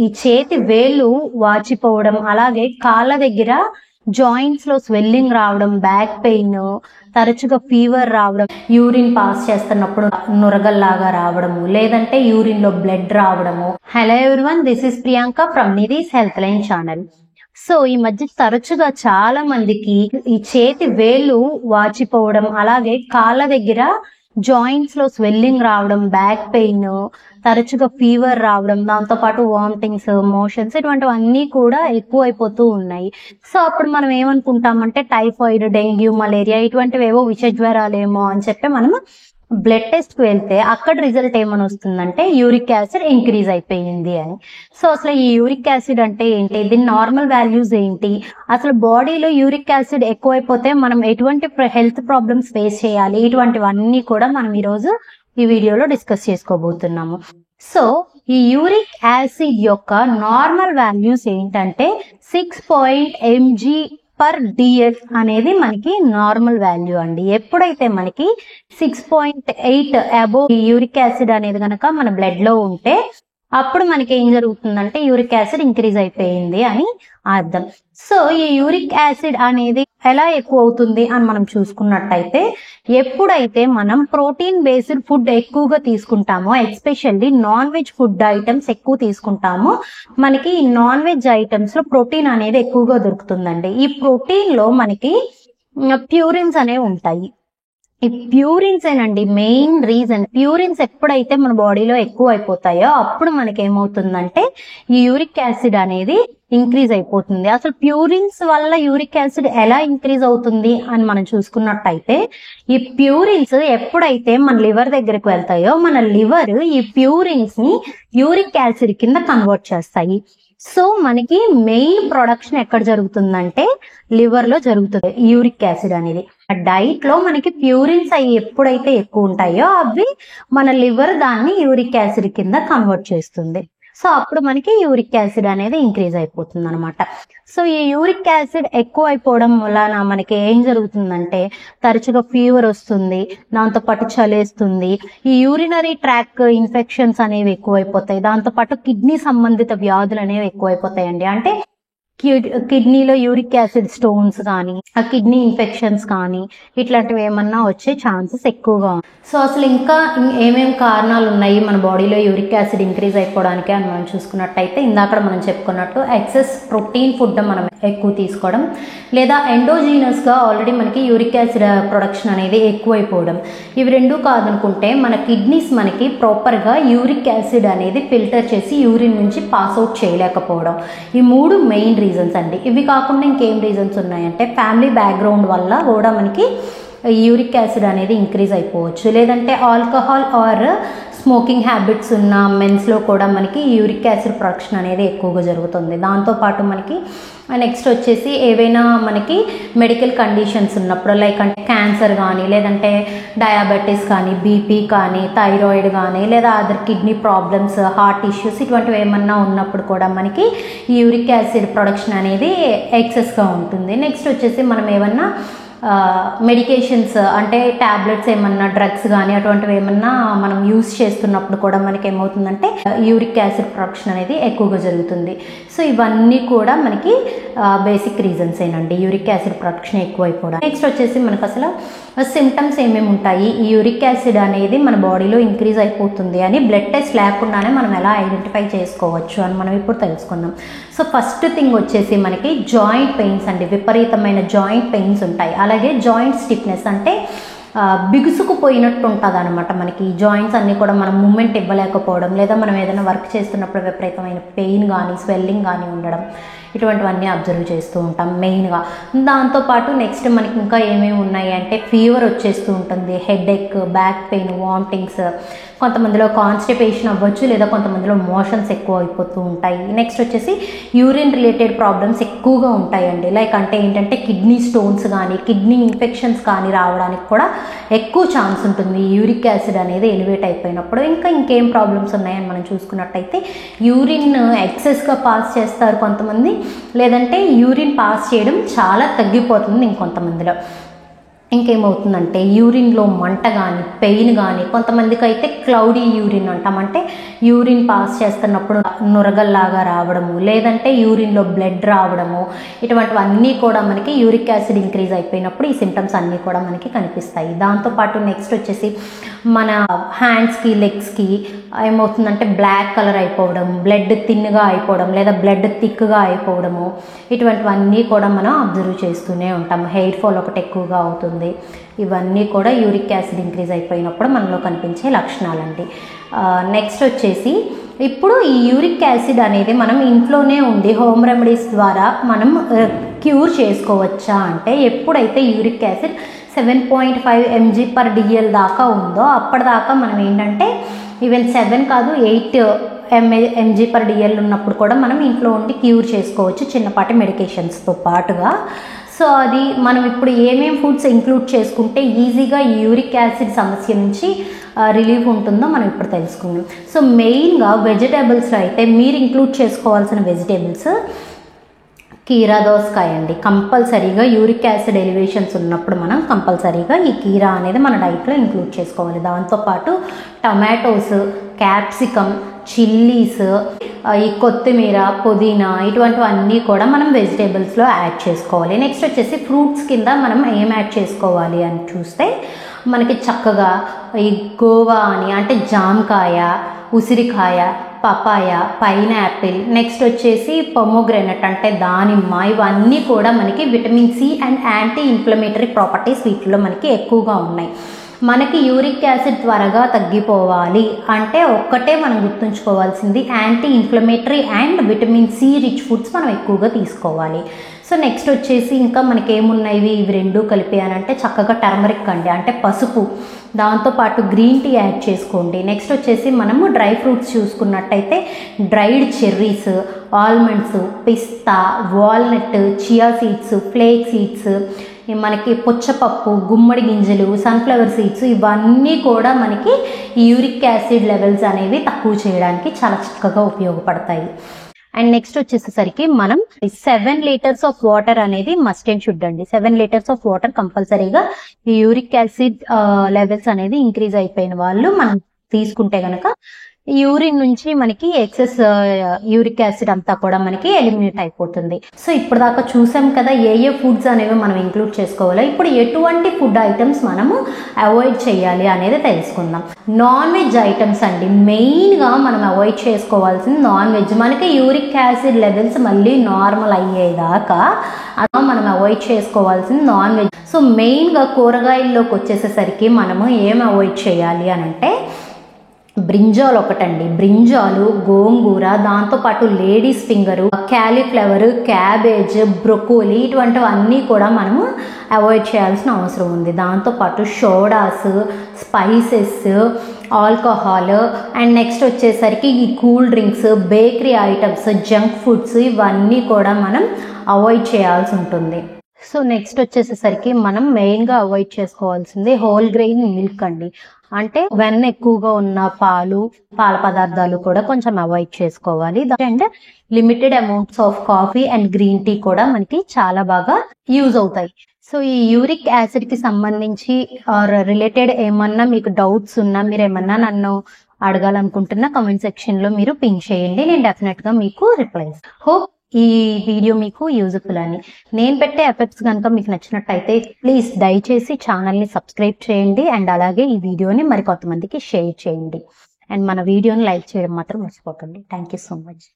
ఈ చేతి వేళ్ళు వాచిపోవడం, అలాగే కాళ్ళ దగ్గర జాయింట్స్ లో స్వెల్లింగ్ రావడం, బ్యాక్ పెయిన్, తరచుగా ఫీవర్ రావడం, యూరిన్ పాస్ చేస్తున్నప్పుడు నురగల్లాగా రావడము, లేదంటే యూరిన్ లో బ్లడ్ రావడము. Hello everyone, this is Priyanka from Nidhi's health line channel. So ఈ మధ్య తరచుగా చాలా మందికి ఈ చేతి వేళ్ళు వాచిపోవడం, అలాగే కాళ్ళ దగ్గర జాయింట్స్ లో స్వెల్లింగ్ రావడం, బ్యాక్ పెయిన్, తరచుగా ఫీవర్ రావడం, దాంతో పాటు వామిటింగ్స్, మోషన్స్ ఇటువంటివన్నీ కూడా ఎక్కువ అయిపోతూ ఉన్నాయి. సో అప్పుడు మనం ఏమనుకుంటామంటే టైఫాయిడ్, డెంగ్యూ, మలేరియా ఇటువంటివేవో విష జ్వరాలేమో అని చెప్పి మనం బ్లడ్ టెస్ట్ కి వెళ్తే అక్కడ రిజల్ట్ ఏమని వస్తుందంటే యూరిక్ యాసిడ్ ఇంక్రీజ్ అయిపోయింది అని. సో అసలు ఈ యూరిక్ యాసిడ్ అంటే ఏంటి, దీని నార్మల్ వాల్యూస్ ఏంటి, అసలు బాడీలో యూరిక్ యాసిడ్ ఎక్కువైపోతే మనం ఎటువంటి హెల్త్ ప్రాబ్లమ్స్ ఫేస్ చేయాలి, ఇటువంటివన్నీ కూడా మనం ఈరోజు ఈ వీడియోలో డిస్కస్ చేసుకోబోతున్నాము. సో ఈ యూరిక్ యాసిడ్ యొక్క నార్మల్ వాల్యూస్ ఏంటంటే 6 mg/dl అనేది మనకి నార్మల్ వాల్యూ అండి. ఎప్పుడైతే మనకి 6.8 అబోవ్ యూరిక్ యాసిడ్ అనేది కనుక మన బ్లడ్ లో ఉంటే అప్పుడు మనకి ఏం జరుగుతుందంటే యూరిక్ యాసిడ్ ఇంక్రీజ్ అయిపోయింది అని అర్థం. సో ఈ యూరిక్ యాసిడ్ అనేది ఎలా ఎక్కువ అవుతుంది అని మనం చూసుకున్నట్టయితే, ఎప్పుడైతే మనం ప్రోటీన్ బేస్డ్ ఫుడ్ ఎక్కువగా తీసుకుంటామో, especially non veg food items ఎక్కువ తీసుకుంటామో, మనకి ఈ నాన్ వెజ్ ఐటమ్స్ లో ప్రోటీన్ అనేది ఎక్కువగా దొరుకుతుందండి. ఈ ప్రోటీన్ లో మనకి ప్యూరిన్స్ అనేవి ఉంటాయి. ఈ ప్యూరిన్స్ ఏనండి మెయిన్ రీజన్. ప్యూరిన్స్ ఎప్పుడైతే మన బాడీలో ఎక్కువ అయిపోతాయో అప్పుడు మనకి ఏమవుతుందంటే ఈ యూరిక్ యాసిడ్ అనేది ఇంక్రీజ్ అయిపోతుంది. అసలు ప్యూరిన్స్ వల్ల యూరిక్ యాసిడ్ ఎలా ఇంక్రీజ్ అవుతుంది అని మనం చూసుకున్నట్టయితే, ఈ ప్యూరిన్స్ ఎప్పుడైతే మన లివర్ దగ్గరికి వెళ్తాయో మన లివర్ ఈ ప్యూరిన్స్ ని యూరిక్ యాసిడ్ కింద కన్వర్ట్ చేస్తాయి. సో మనకి మెయిన్ ప్రొడక్షన్ ఎక్కడ జరుగుతుందంటే లివర్ లో జరుగుతుంది యూరిక్ యాసిడ్ అనేది. డైట్ లో మనకి ప్యూరిన్స్ అవి ఎప్పుడైతే ఎక్కువ ఉంటాయో అవి మన లివర్ దాన్ని యూరిక్ యాసిడ్ కింద కన్వర్ట్ చేస్తుంది. సో అప్పుడు మనకి యూరిక్ యాసిడ్ అనేది ఇంక్రీజ్ అయిపోతుంది అనమాట. సో ఈ యూరిక్ యాసిడ్ ఎక్కువ అయిపోవడం వలన మనకి ఏం జరుగుతుందంటే తరచుగా ఫీవర్ వస్తుంది, దాంతో పాటు చలేస్తుంది, ఈ యూరినరీ ట్రాక్ ఇన్ఫెక్షన్స్ అనేవి ఎక్కువైపోతాయి, దాంతో పాటు కిడ్నీ సంబంధిత వ్యాధులు అనేవి ఎక్కువైపోతాయండి. అంటే కిడ్నీలో యూరిక్ యాసిడ్ స్టోన్స్ కానీ, ఆ కిడ్నీ ఇన్ఫెక్షన్స్ కానీ ఇట్లాంటివి ఏమన్నా వచ్చే ఛాన్సెస్ ఎక్కువగా ఉన్నాయి. సో అసలు ఇంకా ఏమేమి కారణాలు ఉన్నాయి మన బాడీలో యూరిక్ యాసిడ్ ఇంక్రీజ్ అయిపోవడానికి అని మనం చూసుకున్నట్టయితే, ఇందాక మనం చెప్పుకున్నట్టు ఎక్సెస్ ప్రోటీన్ ఫుడ్ మనం ఎక్కువ తీసుకోవడం, లేదా ఎండోజీనస్ గా ఆల్రెడీ మనకి యూరిక్ యాసిడ్ ప్రొడక్షన్ అనేది ఎక్కువైపోవడం. ఇవి రెండు కాదనుకుంటే మన కిడ్నీస్ మనకి ప్రాపర్ గా యూరిక్ యాసిడ్ అనేది ఫిల్టర్ చేసి యూరిన్ నుంచి పాస్ అవుట్ చేయలేకపోవడం. ఈ మూడు మెయిన్ రీజన్స్ అండి. ఇవి కాకుండా ఇంకేం రీజన్స్ ఉన్నాయంటే ఫ్యామిలీ బ్యాక్గ్రౌండ్ వల్ల కూడా మనకి యూరిక్ యాసిడ్ అనేది ఇంక్రీజ్ అయిపోవచ్చు, లేదంటే ఆల్కహాల్ ఆర్ స్మోకింగ్ హ్యాబిట్స్ ఉన్న మెన్స్లో కూడా మనకి యూరిక్ యాసిడ్ ప్రొడక్షన్ అనేది ఎక్కువగా జరుగుతుంది. దాంతోపాటు మనకి నెక్స్ట్ వచ్చేసి ఏవైనా మనకి మెడికల్ కండిషన్స్ ఉన్నప్పుడు, లైక్ అంటే క్యాన్సర్ కానీ, లేదంటే డయాబెటీస్ కానీ, బీపీ కానీ, థైరాయిడ్ కానీ, లేదా other kidney problems, heart issues ఇటువంటివి ఏమన్నా ఉన్నప్పుడు కూడా మనకి యూరిక్ యాసిడ్ ప్రొడక్షన్ అనేది ఎక్సెస్గా ఉంటుంది. నెక్స్ట్ వచ్చేసి మనం ఏమన్నా మెడికేషన్స్ అంటే టాబ్లెట్స్ ఏమన్నా, డ్రగ్స్ కానీ అటువంటివి ఏమన్నా మనం యూజ్ చేస్తున్నప్పుడు కూడా మనకి ఏమవుతుందంటే యూరిక్ యాసిడ్ ప్రొడక్షన్ అనేది ఎక్కువగా జరుగుతుంది. సో ఇవన్నీ కూడా మనకి బేసిక్ రీజన్స్ ఏనండి యూరిక్ యాసిడ్ ప్రొడక్షన్ ఎక్కువైపోవడం. నెక్స్ట్ వచ్చేసి మనకు అసలు సిమ్టమ్స్ ఏమేమి ఉంటాయి, ఈ యూరిక్ యాసిడ్ అనేది మన బాడీలో ఇంక్రీజ్ అయిపోతుంది అని బ్లడ్ టెస్ట్ లేకుండానే మనం ఎలా ఐడెంటిఫై చేసుకోవచ్చు అని మనం ఇప్పుడు తెలుసుకుందాం. సో ఫస్ట్ థింగ్ వచ్చేసి మనకి జాయింట్ పెయిన్స్ అండి. విపరీతమైన జాయింట్ పెయిన్స్ ఉంటాయి. అలాగే జాయింట్ స్టిఫ్నెస్ అంటే బిగుసుకుపోయినట్టు ఉంటుంది అనమాట. మనకి ఈ జాయింట్స్ అన్నీ కూడా మనం మూమెంట్ ఇవ్వలేకపోవడం, లేదా మనం ఏదైనా వర్క్ చేస్తున్నప్పుడు విపరీతమైన పెయిన్ కానీ, స్వెల్లింగ్ కానీ ఉండడం, ఇటువంటివన్నీ అబ్జర్వ్ చేస్తూ ఉంటాం మెయిన్గా. దాంతోపాటు నెక్స్ట్ మనకి ఇంకా ఏమేమి ఉన్నాయి అంటే ఫీవర్ వచ్చేస్తూ ఉంటుంది, హెడేక్, బ్యాక్ పెయిన్, వామిటింగ్స్, కొంతమందిలో కాన్స్టిపేషన్ అవ్వచ్చు, లేదా కొంతమందిలో మోషన్స్ ఎక్కువ అయిపోతూ ఉంటాయి. నెక్స్ట్ వచ్చేసి యూరిన్ రిలేటెడ్ ప్రాబ్లమ్స్ ఎక్కువగా ఉంటాయండి. లైక్ అంటే ఏంటంటే కిడ్నీ స్టోన్స్ కానీ, కిడ్నీ ఇన్ఫెక్షన్స్ కానీ రావడానికి కూడా ఎక్కువ ఛాన్స్ ఉంటుంది యూరిక్ యాసిడ్ అనేది ఎలివేట్ అయిపోయినప్పుడు. ఇంకా ఇంకేం ప్రాబ్లమ్స్ ఉన్నాయని మనం చూసుకున్నట్టయితే యూరిన్ ఎక్సెస్గా పాస్ చేస్తారు కొంతమంది, లేదంటే యూరిన్ పాస్ చేయడం చాలా తగ్గిపోతుంది ఇంకొంతమందిలో. ఇంకేమవుతుందంటే యూరిన్లో మంట కానీ పెయిన్ కానీ, కొంతమందికి అయితే క్లౌడీ యూరిన్ అంటాం, అంటే యూరిన్ పాస్ చేస్తున్నప్పుడు నురగల్లాగా రావడము, లేదంటే యూరిన్లో బ్లడ్ రావడము, ఇటువంటివన్నీ కూడా మనకి యూరిక్ యాసిడ్ ఇంక్రీజ్ అయిపోయినప్పుడు ఈ సిమ్టమ్స్ అన్నీ కూడా మనకి కనిపిస్తాయి. దాంతోపాటు నెక్స్ట్ వచ్చేసి మన హ్యాండ్స్కి లెగ్స్కి ఏమవుతుందంటే బ్లాక్ కలర్ అయిపోవడం, బ్లడ్ థిన్గా అయిపోవడం, లేదా బ్లడ్ థిక్గా అయిపోవడము, ఇటువంటివన్నీ కూడా మనం అబ్జర్వ్ చేస్తూనే ఉంటాం. హెయిర్ ఫాల్ ఒకటి ఎక్కువగా అవుతుంది. ఇవన్నీ కూడా యూరిక్ యాసిడ్ ఇంక్రీజ్ అయిపోయినప్పుడు మనలో కనిపించే లక్షణాలండి. నెక్స్ట్ వచ్చేసి ఇప్పుడు ఈ యూరిక్ యాసిడ్ అనేది మనం ఇంట్లోనే ఉండి హోమ్ రెమెడీస్ ద్వారా మనం క్యూర్ చేసుకోవచ్చా అంటే, ఎప్పుడైతే యూరిక్ యాసిడ్ 7.5 mg/dl దాకా ఉందో అప్పటిదాకా మనం ఏంటంటే ఈవెన్ 7 కాదు 8 mg/dl ఉన్నప్పుడు కూడా మనం ఇంట్లో ఉండి క్యూర్ చేసుకోవచ్చు చిన్నపాటి మెడికేషన్స్తో పాటుగా. సో అది మనం ఇప్పుడు ఏమేమి ఫుడ్స్ ఇంక్లూడ్ చేసుకుంటే ఈజీగా యూరిక్ యాసిడ్ సమస్య నుంచి రిలీఫ్ ఉంటుందో మనం ఇప్పుడు తెలుసుకుందాం. సో మెయిన్గా వెజిటేబుల్స్లో అయితే మీరు ఇంక్లూడ్ చేసుకోవాల్సిన వెజిటేబుల్స్ కీరా దోసకాయ అండి. కంపల్సరీగా యూరిక్ యాసిడ్ ఎలివేషన్స్ ఉన్నప్పుడు మనం కంపల్సరీగా ఈ కీరా అనేది మన డైట్లో ఇంక్లూడ్ చేసుకోవాలి. దాంతోపాటు టమాటోస్, క్యాప్సికమ్, చిల్లీస్, ఈ కొత్తిమీర, పుదీనా, ఇటువంటివన్నీ కూడా మనం వెజిటేబుల్స్లో యాడ్ చేసుకోవాలి. నెక్స్ట్ వచ్చేసి ఫ్రూట్స్ కింద మనం ఏం యాడ్ చేసుకోవాలి అని చూస్తే మనకి చక్కగా ఈ గోవా అని, అంటే జామకాయ, ఉసిరికాయ, పపాయ, పైనాపిల్, నెక్స్ట్ వచ్చేసి పొమోగ్రెనేట్ అంటే దానిమ్మ, ఇవన్నీ కూడా మనకి vitamin C and anti inflammatory properties వీటిలో మనకి ఎక్కువగా ఉన్నాయి. మనకి యూరిక్ యాసిడ్ త్వరగా తగ్గిపోవాలి అంటే ఒక్కటే మనం గుర్తుంచుకోవాల్సింది, anti inflammatory and vitamin C rich foods మనం ఎక్కువగా తీసుకోవాలి. సో నెక్స్ట్ వచ్చేసి ఇంకా మనకి ఏమున్నాయి ఇవి రెండు కలిపి అని అంటే చక్కగా టర్మరిక్ అండి, అంటే పసుపు, దాంతోపాటు గ్రీన్ టీ యాడ్ చేసుకోండి. నెక్స్ట్ వచ్చేసి మనము డ్రై ఫ్రూట్స్ చూసుకున్నట్టయితే డ్రైడ్ చెర్రీస్, ఆల్మండ్స్, పిస్తా, walnut, chia seeds, flake seeds, మనకి పుచ్చపప్పు, గుమ్మడి గింజలు, సన్ఫ్లవర్ సీడ్స్, ఇవన్నీ కూడా మనకి యూరిక్ యాసిడ్ లెవెల్స్ అనేవి తక్కువ చేయడానికి చాలా చక్కగా ఉపయోగపడతాయి. అండ్ నెక్స్ట్ వచ్చేసరికి మనం 7 లీటర్స్ ఆఫ్ వాటర్ అనేది మస్ట్ అండ్ షుడ్ అండి. 7 లీటర్స్ ఆఫ్ వాటర్ కంపల్సరీగా ఈ యూరిక్ యాసిడ్ లెవెల్స్ అనేది ఇంక్రీజ్ అయిపోయిన వాళ్ళు మనం తీసుకుంటే గనక యూరిన్ నుంచి మనకి ఎక్సెస్ యూరిక్ యాసిడ్ అంతా కూడా మనకి ఎలిమినేట్ అయిపోతుంది. సో ఇప్పుడు దాకా చూసాం కదా ఏ ఫుడ్స్ అనేవి మనం ఇంక్లూడ్ చేసుకోవాలో. ఇప్పుడు ఎటువంటి ఫుడ్ ఐటమ్స్ మనము అవాయిడ్ చేయాలి అనేది తెలుసుకుందాం. నాన్ వెజ్ ఐటమ్స్ అండి, మెయిన్గా మనం అవాయిడ్ చేసుకోవాల్సింది నాన్ వెజ్. మనకి యూరిక్ యాసిడ్ లెవెల్స్ మళ్ళీ నార్మల్ అయ్యేదాకా అలా మనం అవాయిడ్ చేసుకోవాల్సింది నాన్ వెజ్. సో మెయిన్గా కూరగాయల్లోకి వచ్చేసేసరికి మనము ఏం అవాయిడ్ చేయాలి అని అంటే బ్రింజాల్ ఒకటండి. బ్రింజాలు, గోంగూర, దాంతోపాటు ladies finger, cauliflower, cabbage, broccoli, ఇటువంటివన్నీ కూడా మనము అవాయిడ్ చేయాల్సిన అవసరం ఉంది. దాంతోపాటు sodas, spices, alcohol, and next వచ్చేసరికి ఈ cool drinks, bakery items, junk foods, ఇవన్నీ కూడా మనం అవాయిడ్ చేయాల్సి ఉంటుంది. సో నెక్స్ట్ వచ్చేసేసరికి మనం మెయిన్గా అవాయిడ్ చేసుకోవాల్సింది హోల్ గ్రెయిన్ మిల్క్ అండి, అంటే వెన్న ఎక్కువగా ఉన్న పాల పదార్థాలు కూడా కొంచెం అవాయిడ్ చేసుకోవాలి. And limited amounts of coffee and green tea కూడా మనకి చాలా బాగా యూజ్ అవుతాయి. సో ఈ యూరిక్ యాసిడ్ కి సంబంధించి ఆర్ రిలేటెడ్ ఏమన్నా మీకు డౌట్స్ ఉన్నా, మీరు ఏమన్నా నన్ను అడగాలనుకుంటున్నా కమెంట్ సెక్షన్ లో మీరు పింక్ చేయండి, నేను డెఫినెట్ గా మీకు రిప్లై ఇస్తాను. హోప్ ఈ వీడియో మీకు యూజ్ఫుల్ అని. నేను పెట్టే ఎఫెక్ట్స్ కనుక మీకు నచ్చినట్టయితే ప్లీజ్ దయచేసి ఛానల్ని సబ్స్క్రైబ్ చేయండి అండ్ అలాగే ఈ వీడియోని మరి కొంతమందికి షేర్ చేయండి అండ్ మన వీడియోని లైక్ చేయడం మాత్రం మర్చిపోకండి. Thank you so much.